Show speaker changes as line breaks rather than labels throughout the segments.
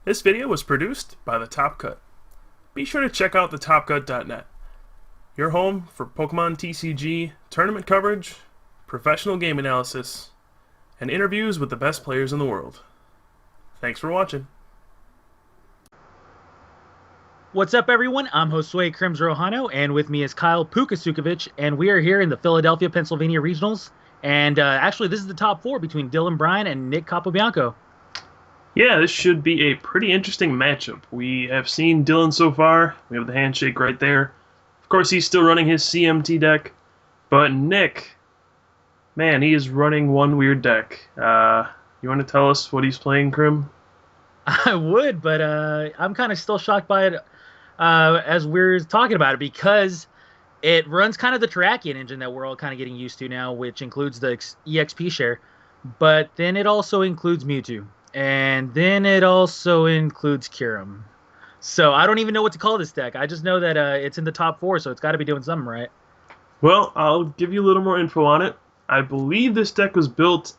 This video was produced by The Top Cut. Be sure to check out thetopcut.net, your home for Pokemon TCG, tournament coverage, professional game analysis, and interviews with the best players in the world. Thanks for watching.
What's up, everyone? I'm Josue Crimz Rojano, and with me is Kyle Pooka Sucevich, and we are here in the Philadelphia, Pennsylvania regionals. And actually, this is the top four between Dylan Bryan and Nick Capobianco.
Yeah, this should be a pretty interesting matchup. We have seen Dylan so far. We have the handshake right there. Of course, he's still running his CMT deck. But Nick, man, he is running one weird deck. You want to tell us what he's playing, Crim?
I would, but I'm kind of still shocked by it as we're talking about it, because it runs kind of the Terrakion engine that we're all kind of getting used to now, which includes the EXP share. But then it also includes Mewtwo. And then it also includes Crimz. So I don't even know what to call this deck. I just know that it's in the top four, so it's got to be doing something right.
Well, I'll give you a little more info on it. I believe this deck was built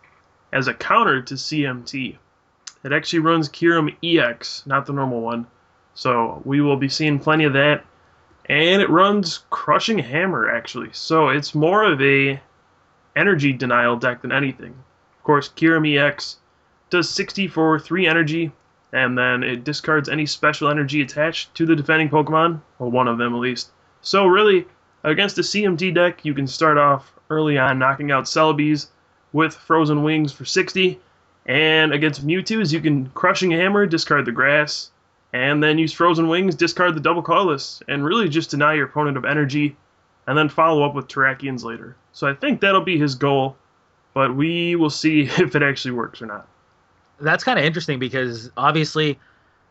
as a counter to CMT. It actually runs Crimz EX, not the normal one. So we will be seeing plenty of that. And it runs Crushing Hammer, actually. So it's more of a energy denial deck than anything. Of course, Crimz EX does 60 for 3 energy, and then it discards any special energy attached to the defending Pokemon, or one of them at least. So really, against a CMT deck, you can start off early on knocking out Celebies with Frozen Wings for 60, and against Mewtwo's, you can Crushing Hammer, discard the Grass, and then use Frozen Wings, discard the Double Colorless, and really just deny your opponent of energy, and then follow up with Terrakions later. So I think that'll be his goal, but we will see if it actually works or not.
That's kind of interesting because obviously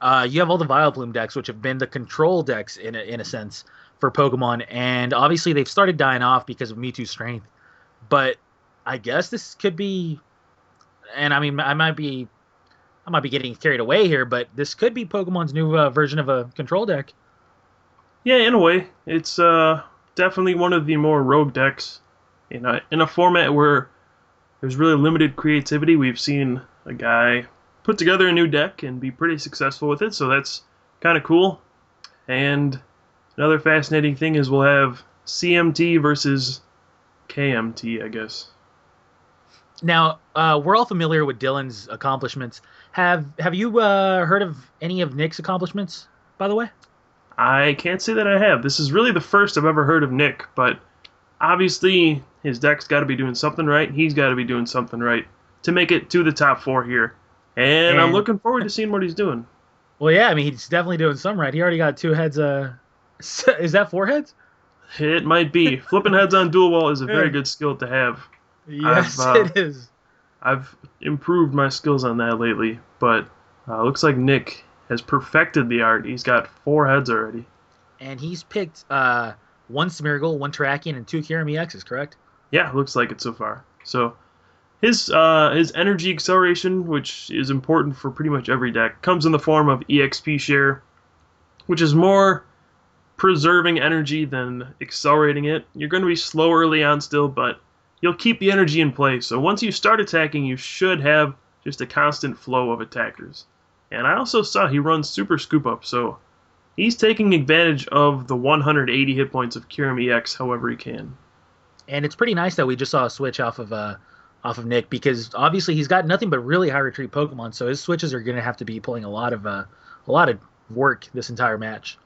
you have all the Vileplume decks, which have been the control decks in a sense for Pokemon, and obviously they've started dying off because of Mewtwo's strength. But I guess this could be, and I mean I might be getting carried away here, but this could be Pokemon's new version of a control deck.
Yeah, in a way, it's definitely one of the more rogue decks. In a format where there's really limited creativity, we've seen a guy put together a new deck and be pretty successful with it, so that's kind of cool. And another fascinating thing is we'll have CMT versus KMT, I guess.
Now, we're all familiar with Dylan's accomplishments. Have you heard of any of Nick's accomplishments, by the way?
I can't say that I have. This is really the first I've ever heard of Nick, but obviously his deck's got to be doing something right. He's got to be doing something right to make it to the top four here. And I'm looking forward to seeing what he's doing.
Well, yeah, I mean, he's definitely doing something right. He already got 2 heads. Is that 4 heads?
It might be. Flipping heads on dual wall is a very good skill to have.
Yes, it is.
I've improved my skills on that lately, but looks like Nick has perfected the art. He's got 4 heads already.
And he's picked 1 Smeargle, 1 Terrakion, and 2 Crimz EXs, correct?
Yeah, looks like it so far. So his energy acceleration, which is important for pretty much every deck, comes in the form of EXP share, which is more preserving energy than accelerating it. You're going to be slow early on still, but you'll keep the energy in play. So once you start attacking, you should have just a constant flow of attackers. And I also saw he runs Super Scoop Up, so he's taking advantage of the 180 hit points of Crimz EX however he can.
And it's pretty nice that we just saw a switch off of Nick, because obviously he's got nothing but really high retreat Pokemon, so his switches are going to have to be pulling a lot of work this entire match.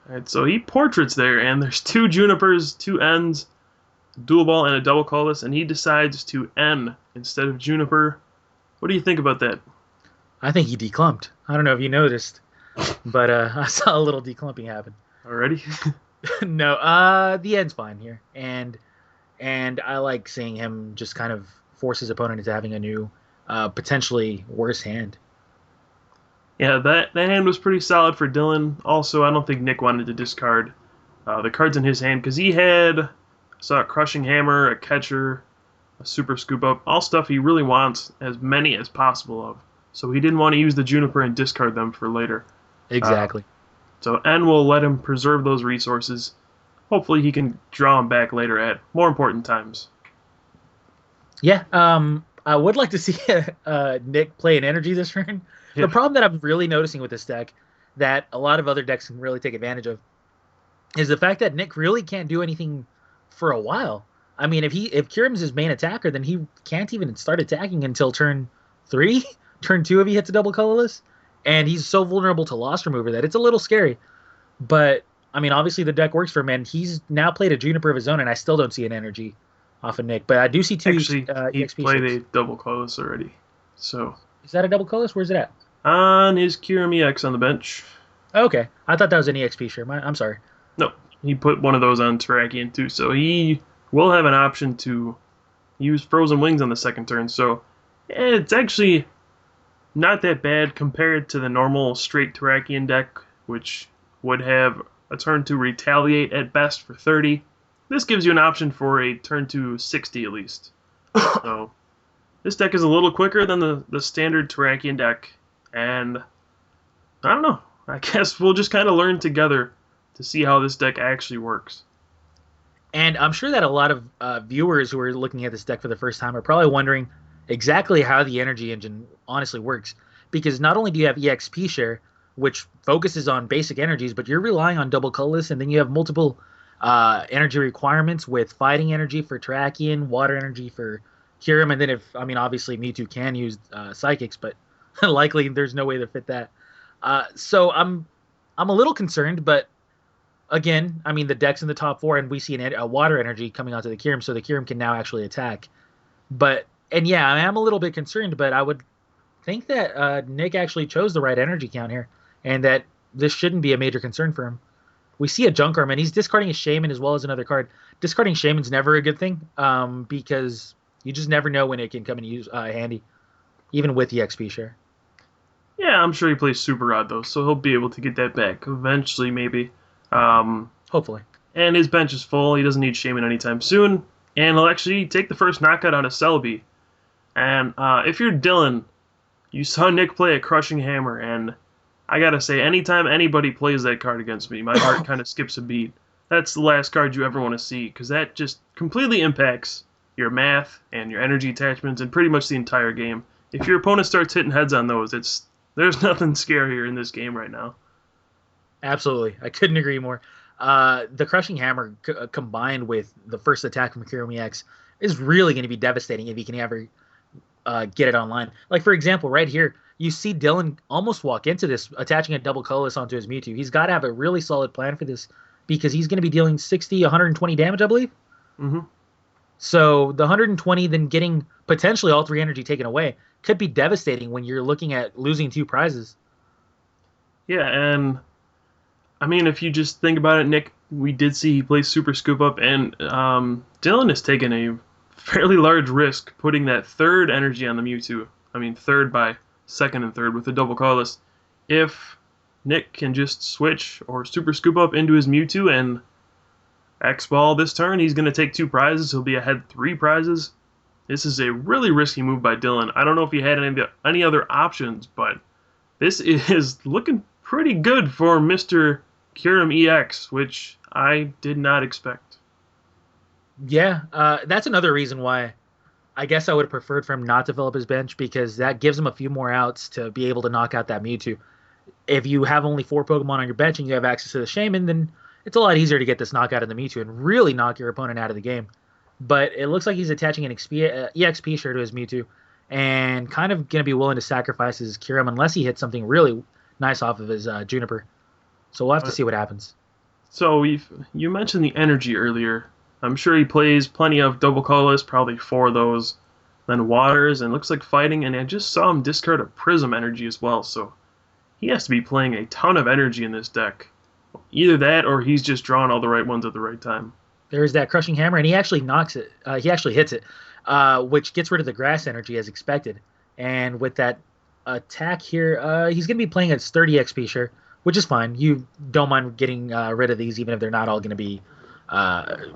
All right, so he portraits there, and there's 2 Junipers, 2 Ns, Dual Ball, and a Double Colorless, and he decides to N instead of Juniper. What do you think about that?
I think he declumped. I don't know if you noticed, but I saw a little declumping happen.
Already?
No, the end's fine here, and I like seeing him just kind of force his opponent into having a new, potentially worse hand.
Yeah, that hand was pretty solid for Dylan. Also, I don't think Nick wanted to discard the cards in his hand, because he had, I saw a Crushing Hammer, a Catcher, a Super Scoop Up, all stuff he really wants as many as possible of. So he didn't want to use the Juniper and discard them for later.
Exactly.
So N will let him preserve those resources. Hopefully he can draw them back later at more important times.
Yeah, I would like to see Nick play an energy this turn, The
Yeah,
problem that I'm really noticing with this deck that a lot of other decks can really take advantage of is the fact that Nick really can't do anything for a while. I mean, if Kirim's his main attacker, then he can't even start attacking until turn 3, turn 2 if he hits a double colorless, and he's so vulnerable to loss remover that it's a little scary. But I mean, obviously the deck works for him, and he's now played a Juniper of his own, and I still don't see an energy off of Nick, but I do see two
actually, he
EXP
played
ships.
a double colorless already. So
Is that a double colorless? Where's it at?
on his Kiram EX on the bench.
Oh, okay, I thought that was an EXP ship. I'm sorry.
No, he put one of those on Terrakion too. So he will have an option to use Frozen Wings on the second turn. So it's actually not that bad compared to the normal straight Terrakion deck, which would have a turn to retaliate at best for 30. This gives you an option for a turn to 60 at least. So this deck is a little quicker than the standard Terrakion deck, and I don't know. I guess we'll just kind of learn together to see how this deck actually works.
And I'm sure that a lot of viewers who are looking at this deck for the first time are probably wondering exactly how the energy engine honestly works. Because not only do you have EXP share, which focuses on basic energies, but you're relying on double colorless, and then you have multiple energy requirements with fighting energy for Terrakion, water energy for Kyurem, and then obviously Mewtwo can use psychics, but likely there's no way to fit that. So I'm a little concerned, but again, I mean, the deck's in the top 4, and we see a water energy coming onto the Kyurem, so the Kyurem can now actually attack. And yeah, I am a little bit concerned, but I would think that Nick actually chose the right energy count here, and that this shouldn't be a major concern for him. We see a Junkarm, and he's discarding a Shaman as well as another card. Discarding Shaman's never a good thing, because you just never know when it can come in use handy, even with the XP share.
Yeah, I'm sure he plays Super Rod though, so he'll be able to get that back eventually, maybe. Um,
Hopefully.
and his bench is full. He doesn't need Shaman anytime soon, and he'll actually take the first knockout on a Celebi. And if you're Dylan, you saw Nick play a Crushing Hammer, and I gotta say, anytime anybody plays that card against me, my heart kind of skips a beat. That's the last card you ever want to see, because that just completely impacts your math and your energy attachments and pretty much the entire game. If your opponent starts hitting heads on those, there's nothing scarier in this game right now.
Absolutely. I couldn't agree more. The Crushing Hammer combined with the first attack from Kiromi X is really going to be devastating if he can ever get it online. Like, for example, right here, you see Dylan almost walk into this, attaching a double colorless onto his Mewtwo. He's got to have a really solid plan for this because he's going to be dealing 60, 120 damage, I believe.
Mm-hmm.
So the 120 then getting potentially all 3 energy taken away could be devastating when you're looking at losing 2 prizes.
Yeah, and I mean, if you just think about it, Nick, we did see he play Super Scoop Up, and Dylan has taken a fairly large risk putting that third energy on the Mewtwo. I mean, third by second and third with the double colorless. If Nick can just switch or Super Scoop Up into his Mewtwo and X-Ball this turn, he's going to take 2 prizes. He'll be ahead 3 prizes. This is a really risky move by Dylan. I don't know if he had any other options, but this is looking pretty good for Mr. Kyurem EX, which I did not expect.
Yeah, that's another reason why I guess I would have preferred for him not to fill up his bench, because that gives him a few more outs to be able to knock out that Mewtwo. If you have only 4 Pokemon on your bench and you have access to the Shaman, then it's a lot easier to get this knockout of the Mewtwo and really knock your opponent out of the game. But it looks like he's attaching an EXP share to his Mewtwo and kind of going to be willing to sacrifice his Kyurem unless he hits something really nice off of his Juniper. So we'll have to see what happens.
So you mentioned the energy earlier. I'm sure he plays plenty of double colorless, probably 4 of those. Then waters, and looks like fighting, and I just saw him discard a Prism energy as well, so he has to be playing a ton of energy in this deck. Either that, or he's just drawing all the right ones at the right time.
There's that Crushing Hammer, and he actually knocks it. He actually hits it, which gets rid of the grass energy as expected. And with that attack here, he's going to be playing a sturdy XP share, which is fine. You don't mind getting rid of these, even if they're not all going to be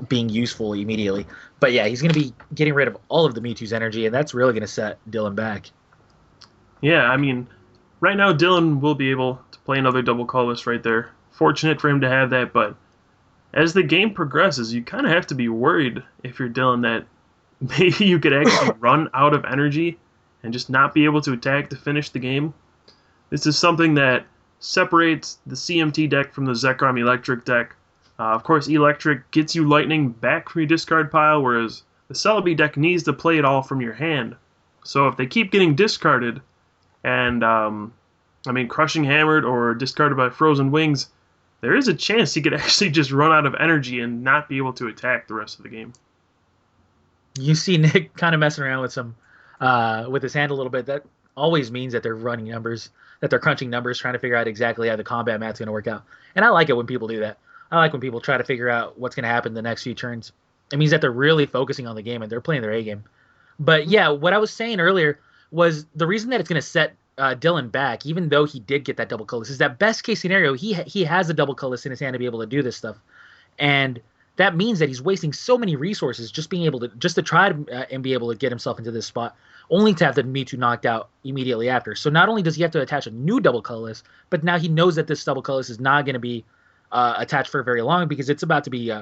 being useful immediately. But yeah, he's going to be getting rid of all of the Mewtwo's energy, and that's really going to set Dylan back.
Yeah, I mean, right now Dylan will be able to play another double colorless right there. Fortunate for him to have that, but as the game progresses, you kind of have to be worried if you're Dylan that maybe you could actually run out of energy and just not be able to attack to finish the game. This is something that separates the CMT deck from the Zekrom Electric deck. Of course, Electric gets you Lightning back from your discard pile, whereas the Celebi deck needs to play it all from your hand. So if they keep getting discarded, and Crushing Hammered or discarded by Frozen Wings, there is a chance he could actually just run out of energy and not be able to attack the rest of the game.
You see Nick kind of messing around with with his hand a little bit. That always means that they're running numbers, that they're crunching numbers, trying to figure out exactly how the combat mat's going to work out. And I like it when people do that. I like when people try to figure out what's going to happen the next few turns. It means that they're really focusing on the game and they're playing their A game. But yeah, what I was saying earlier was the reason that it's going to set Dylan back, even though he did get that double colorless, is that best case scenario, he has a double colorless in his hand to be able to do this stuff. And that means that he's wasting so many resources just to try to and be able to get himself into this spot, only to have the Mewtwo knocked out immediately after. So not only does he have to attach a new double colorless, but now he knows that this double colorless is not going to be attached for very long because it's about to be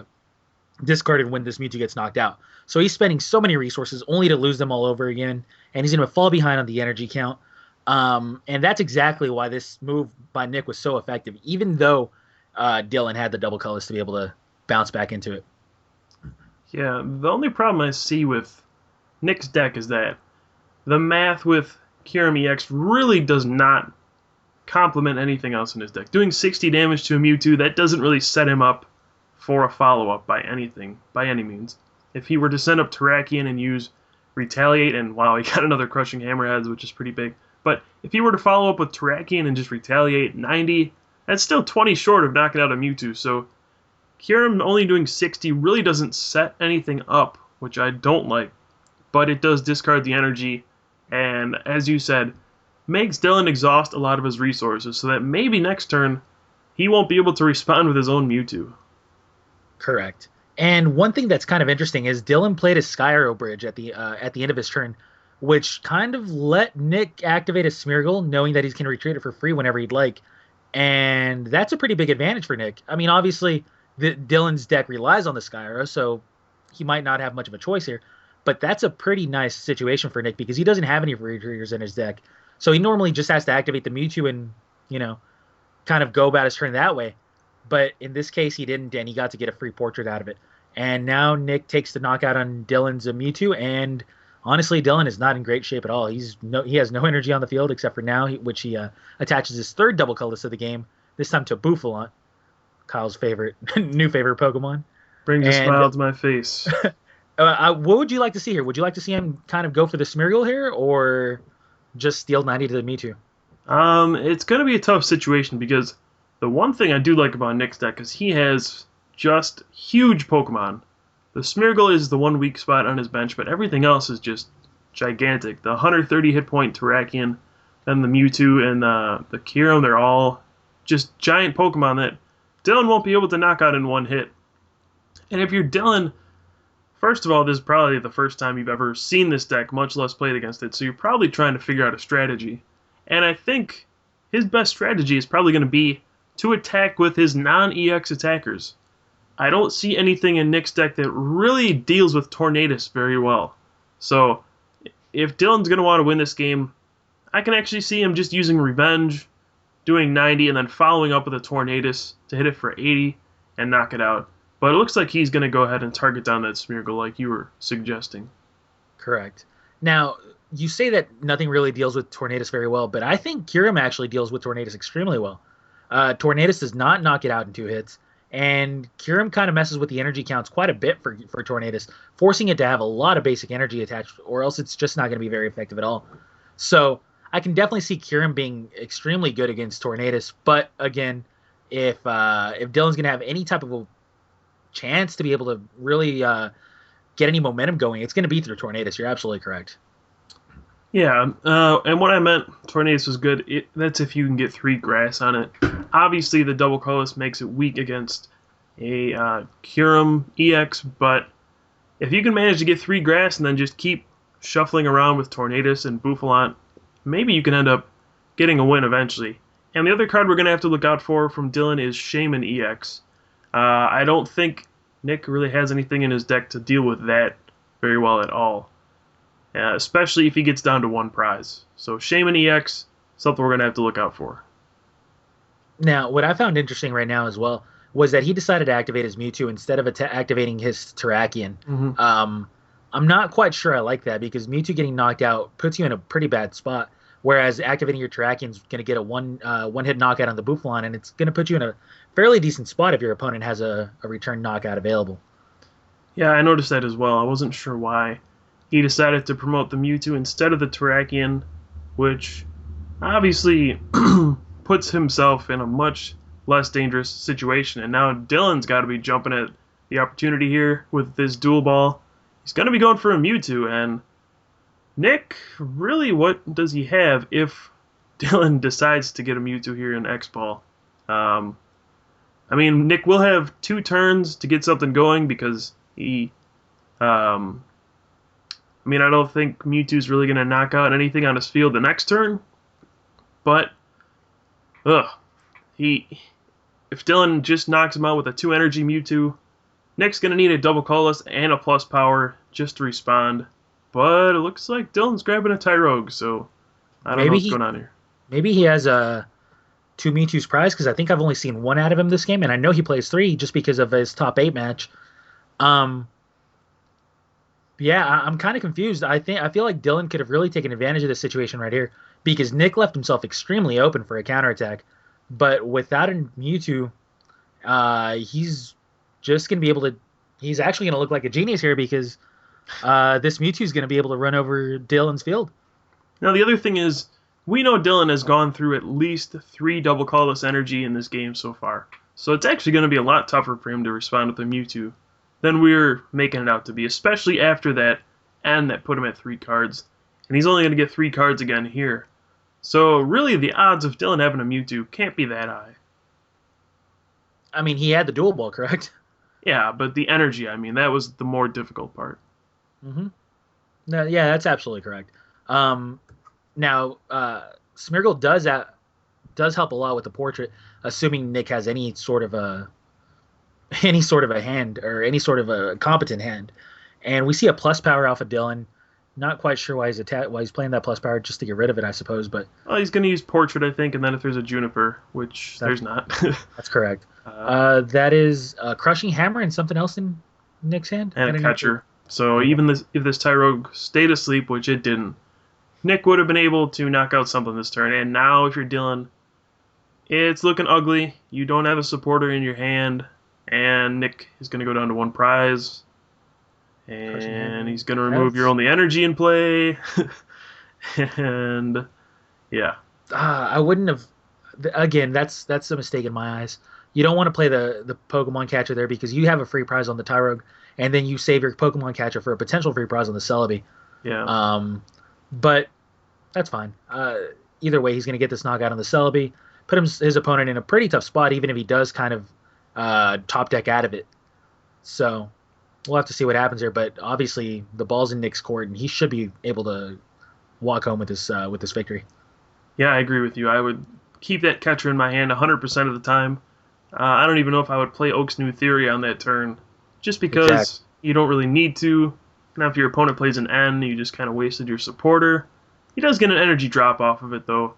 discarded when this Mewtwo gets knocked out. So he's spending so many resources only to lose them all over again, and he's going to fall behind on the energy count. And that's exactly why this move by Nick was so effective, even though Dylan had the double colors to be able to bounce back into it.
Yeah, the only problem I see with Nick's deck is that the math with Kyurem EX really does not complement anything else in his deck. Doing 60 damage to a Mewtwo, that doesn't really set him up for a follow-up by any means. If he were to send up Terrakion and use Retaliate, and wow, he got another Crushing Hammerheads, which is pretty big. But if he were to follow up with Terrakion and just Retaliate 90, that's still 20 short of knocking out a Mewtwo. So Kyurem only doing 60 really doesn't set anything up, which I don't like. But it does discard the energy, and as you said, makes Dylan exhaust a lot of his resources, so that maybe next turn he won't be able to respond with his own Mewtwo.
Correct. And one thing that's kind of interesting is Dylan played a Skyro Bridge at the end of his turn, which kind of let Nick activate a Smeargle, knowing that he can retreat it for free whenever he'd like. And that's a pretty big advantage for Nick. I mean, obviously, Dylan's deck relies on the Skyro, so he might not have much of a choice here. But that's a pretty nice situation for Nick because he doesn't have any retreaters in his deck. So he normally just has to activate the Mewtwo and, kind of go about his turn that way. But in this case, he didn't, and he got to get a free portrait out of it. And now Nick takes the knockout on Dylan's Mewtwo, and honestly, Dylan is not in great shape at all. He has no energy on the field except for now, which he attaches his third double colorless of the game, this time to Bouffalant, Kyle's new favorite Pokemon.
Brings a smile to my face.
What would you like to see here? Would you like to see him kind of go for the Smeargle here, or just steal 90 to the Mewtwo?
It's going to be a tough situation because the one thing I do like about Nick's deck is he has just huge Pokemon. The Smeargle is the one weak spot on his bench, but everything else is just gigantic. The 130 hit point Terrakion, then the Mewtwo, and the Kyurem, they're all just giant Pokemon that Dylan won't be able to knock out in one hit. And if you're Dylan, first of all, this is probably the first time you've ever seen this deck, much less played against it, so you're probably trying to figure out a strategy. And I think his best strategy is probably going to be to attack with his non-EX attackers. I don't see anything in Nick's deck that really deals with Tornadus very well. So if Dylan's going to want to win this game, I can actually see him just using Revenge, doing 90, and then following up with a Tornadus to hit it for 80 and knock it out. But it looks like he's going to go ahead and target down that Smeargle like you were suggesting.
Correct. Now, you say that nothing really deals with Tornadus very well, but I think Kyurem actually deals with Tornadus extremely well. Tornadus does not knock it out in 2 hits, and Kyurem kind of messes with the energy counts quite a bit for Tornadus, forcing it to have a lot of basic energy attached, or else it's just not going to be very effective at all. So I can definitely see Kyurem being extremely good against Tornadus, but again, if Dylan's going to have any type of a chance to be able to really get any momentum going, it's going to be through Tornadus. You're absolutely correct.
Yeah, and what I meant, Tornadus was good. That's if you can get 3 grass on it. Obviously, the double colorless makes it weak against a Kyurem EX, but if you can manage to get 3 grass and then just keep shuffling around with Tornadus and Bouffalant, maybe you can end up getting a win eventually. And the other card we're going to have to look out for from Dylan is Shaman EX. I don't think Nick really has anything in his deck to deal with that very well at all. Especially if he gets down to 1 prize. So Shaman EX, something we're going to have to look out for.
Now, what I found interesting right now as well was that he decided to activate his Mewtwo instead of activating his Terrakion. I'm not quite sure I like that because Mewtwo getting knocked out puts you in a pretty bad spot, whereas activating your Terrakion is going to get a one-hit knockout on the Buffalon, and it's going to put you in a fairly decent spot if your opponent has a return knockout available.
Yeah, I noticed that as well. I wasn't sure why he decided to promote the Mewtwo instead of the Terrakion, which obviously puts himself in a much less dangerous situation. And now Dylan's got to be jumping at the opportunity here with this dual ball. He's going to be going for a Mewtwo, and Nick, really, what does he have if Dylan decides to get a Mewtwo here in X-Ball? I mean, Nick will have 2 turns to get something going because he... I don't think Mewtwo's really going to knock out anything on his field the next turn, but if Dylan just knocks him out with a 2-energy Mewtwo, Nick's going to need a double colorless and a plus power just to respond. But it looks like Dylan's grabbing a Tyrogue, so I don't know what's going on here.
Maybe he has 2 Mewtwo's prize, because I think I've only seen 1 out of him this game, and I know he plays 3 just because of his top 8 match. Yeah, I'm kind of confused. I feel like Dylan could have really taken advantage of this situation right here because Nick left himself extremely open for a counterattack. But without a Mewtwo, he's just going to be able to... He's actually going to look like a genius here because this Mewtwo is going to be able to run over Dylan's field.
Now, the other thing is, we know Dylan has gone through at least 3 double colorless energy in this game so far. So it's actually going to be a lot tougher for him to respond with a Mewtwo than we're making it out to be, especially after that N that put him at 3 cards. And he's only going to get 3 cards again here. So really, the odds of Dylan having a Mewtwo can't be that high.
I mean, he had the dual ball, correct?
Yeah, but the energy, that was the more difficult part.
Mm-hmm. No, yeah, that's absolutely correct. Now, Smeargle does help a lot with the portrait, assuming Nick has any sort of a hand or any sort of a competent hand. And we see a plus power off of Dylan. Not quite sure why he's playing that plus power, just to get rid of it, I suppose. But
he's going to use portrait, I think, and then if there's a Juniper, which there's not.
That's correct. That is crushing hammer and something else in Nick's hand,
and a catcher. So even if this Tyrogue stayed asleep, which it didn't, Nick would have been able to knock out something this turn. And now, if you're Dylan, it's looking ugly. You don't have a supporter in your hand, and Nick is going to go down to 1 prize. And he's going to remove your only energy in play. And, yeah.
I wouldn't have... Again, that's a mistake in my eyes. You don't want to play the Pokemon catcher there because you have a free prize on the Tyrogue, and then you save your Pokemon catcher for a potential free prize on the Celebi.
Yeah.
But that's fine. Either way, he's going to get this knockout on the Celebi, put his opponent in a pretty tough spot, even if he does kind of top deck out of it. So we'll have to see what happens here. But obviously, the ball's in Nick's court, and he should be able to walk home with this victory.
Yeah, I agree with you. I would keep that catcher in my hand 100% of the time. I don't even know if I would play Oak's New Theory on that turn, just because you don't really need to. Now, if your opponent plays an N, you just kind of wasted your supporter. He does get an energy drop off of it, though,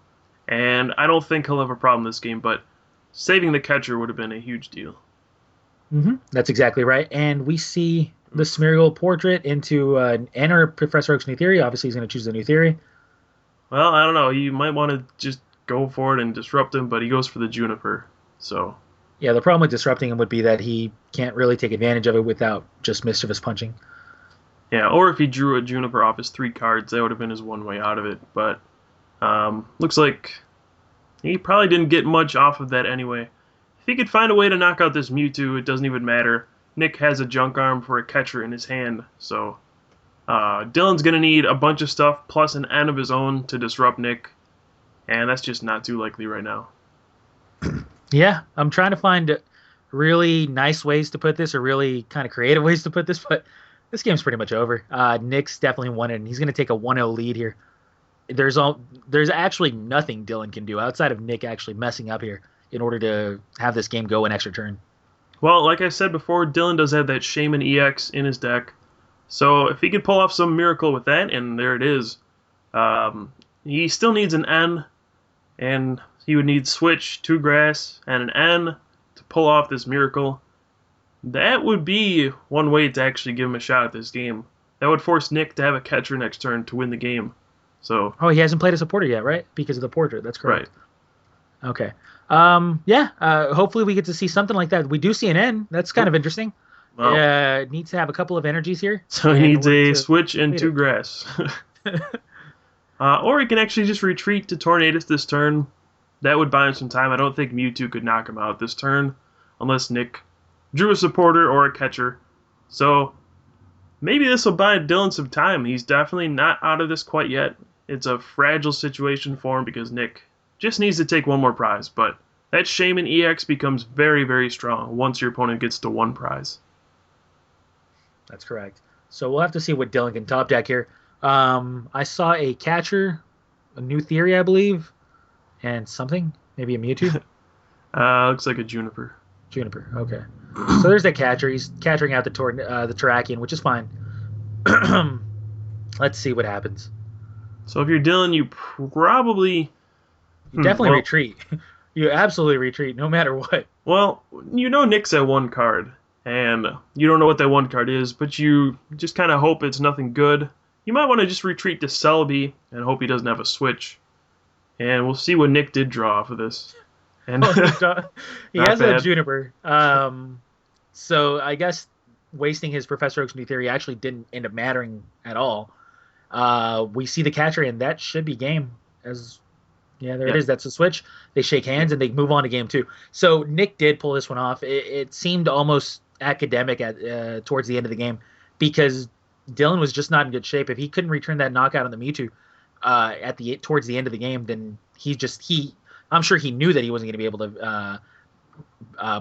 and I don't think he'll have a problem this game, but saving the catcher would have been a huge deal.
Mm-hmm. That's exactly right, and we see the Smeargle portrait into enter Professor Oak's New Theory. Obviously, he's going to choose the New Theory.
Well, I don't know. You might want to just go for it and disrupt him, but he goes for the Juniper, so...
Yeah, the problem with disrupting him would be that he can't really take advantage of it without just mischievous punching.
Yeah, or if he drew a Juniper off his 3 cards, that would have been his one way out of it. But looks like he probably didn't get much off of that anyway. If he could find a way to knock out this Mewtwo, it doesn't even matter. Nick has a junk arm for a catcher in his hand, so Dylan's going to need a bunch of stuff plus an N of his own to disrupt Nick, and that's just not too likely right now.
Yeah, I'm trying to find really nice ways to put this or really kind of creative ways to put this, but this game's pretty much over. Nick's definitely won it, and he's going to take a 1-0 lead here. There's actually nothing Dylan can do outside of Nick actually messing up here in order to have this game go an extra turn.
Well, like I said before, Dylan does have that Shaman EX in his deck, so if he could pull off some miracle with that, and there it is, he still needs an N and he would need Switch, 2 Grass, and an N to pull off this miracle. That would be one way to actually give him a shot at this game. That would force Nick to have a catcher next turn to win the game. So,
Oh, he hasn't played a supporter yet, right? Because of the portrait. That's correct.
right.
Okay. Yeah. Hopefully we get to see something like that. We do see an N. That's kind of interesting.
Wow.
Needs to have a couple of energies here.
So he
in
needs
order
a
to
Switch and
complete
2
it.
Grass. Or he can actually just retreat to Tornadus this turn. That would buy him some time. I don't think Mewtwo could knock him out this turn unless Nick drew a supporter or a catcher. So maybe this will buy Dylan some time. He's definitely not out of this quite yet. It's a fragile situation for him because Nick just needs to take one more prize. But that Shaman EX becomes very, very strong once your opponent gets to 1 prize.
That's correct. So we'll have to see what Dylan can top deck here. I saw a catcher, a new theory, I believe, and something, maybe a Mewtwo.
Looks like a Juniper.
Juniper. Okay. So there's that catcher. He's catching out the Terrakion, which is fine. Let's see what happens.
So if you're Dylan, you probably...
You definitely retreat. You absolutely retreat, no matter what.
Well, you know Nick's at 1 card, and you don't know what that 1 card is, but you just kind of hope it's nothing good. You might want to just retreat to Celebi and hope he doesn't have a Switch. And we'll see what Nick did draw off of this. And
He has
bad.
a Juniper. So I guess wasting his Professor Oak's new theory actually didn't end up mattering at all. We see the catcher, and that should be game. It is. That's a switch. They shake hands, and they move on to game 2. So Nick did pull this one off. It seemed almost academic towards the end of the game because Dylan was just not in good shape. If he couldn't return that knockout on the Mewtwo towards the end of the game, then I'm sure he knew that he wasn't going to be able to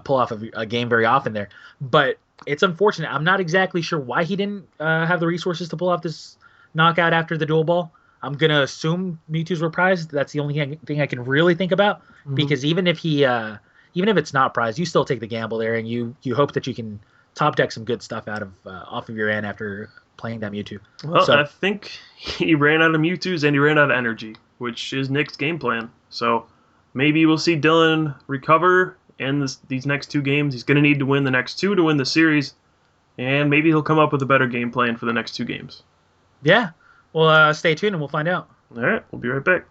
pull off a game very often there. But it's unfortunate. I'm not exactly sure why he didn't have the resources to pull off this knockout after the dual ball. I'm going to assume Mewtwo's were prized. That's the only thing I can really think about. Mm-hmm. Because even if it's not prized, you still take the gamble there, and you hope that you can top deck some good stuff off of your end after playing that Mewtwo.
Well, I think he ran out of Mewtwo's and he ran out of energy, which is Nick's game plan. So maybe we'll see Dylan recover in these next 2 games. He's going to need to win the next 2 to win the series, and maybe he'll come up with a better game plan for the next 2 games.
Yeah. Well, stay tuned and we'll find out.
All right, we'll be right back.